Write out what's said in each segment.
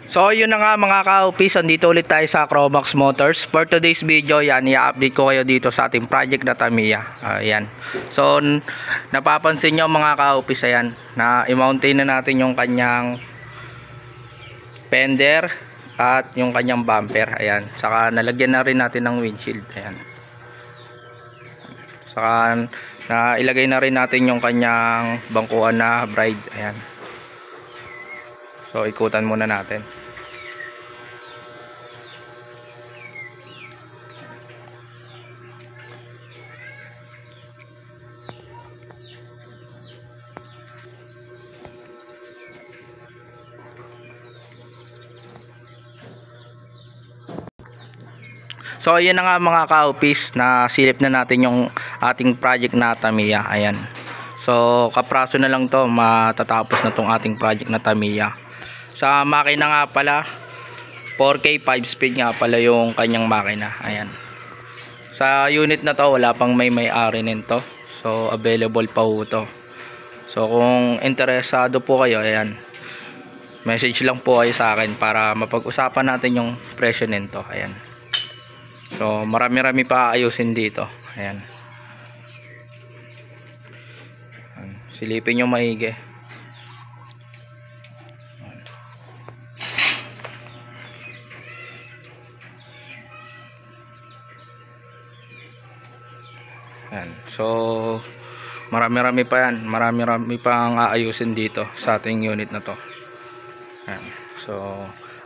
So yun na nga mga ka-office, andito ulit tayo sa Cromax Motors. For today's video, yan, i-update ko kayo dito sa ating project na Tamiya. Ayan. So napapansin nyo mga ka-office, ayan, na i-mountain na natin yung kanyang fender at yung kanyang bumper. Ayan. Saka nalagyan na rin natin ng windshield. Ayan. Saka ilagay na rin natin yung kanyang bangkuan na bride. Ayan. So ikutan muna natin. So ayan na nga mga ka-office, na silip na natin yung ating project na Tamiya. Ayan. So kapraso na lang to, matatapos na tong ating project na Tamiya. Sa makina nga pala, 4K 5 speed nga pala yung kanyang makina. Ayan. Sa unit na to, wala pang may-ari nito. So available pa po to. So kung interesado po kayo, ayan, message lang po kayo sa akin para mapag-usapan natin yung presyo nito. Ayan. So marami-rami pa ayusin dito. Ayan. Silipin nyo maigi. Ayan. So marami-rami pa yan. Marami-rami pang aayusin dito sa ating unit na to. Ayan. So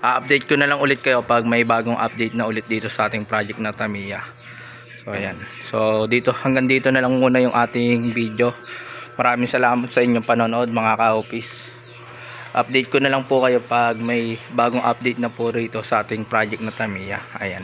update ko na lang ulit kayo pag may bagong update na ulit dito sa ating project na Tamiya. So ayan. So dito, hanggang dito na lang muna yung ating video. Maraming salamat sa inyong panonood mga ka-office. Update ko na lang po kayo pag may bagong update na po rito sa ating project na Tamiya. Ayan.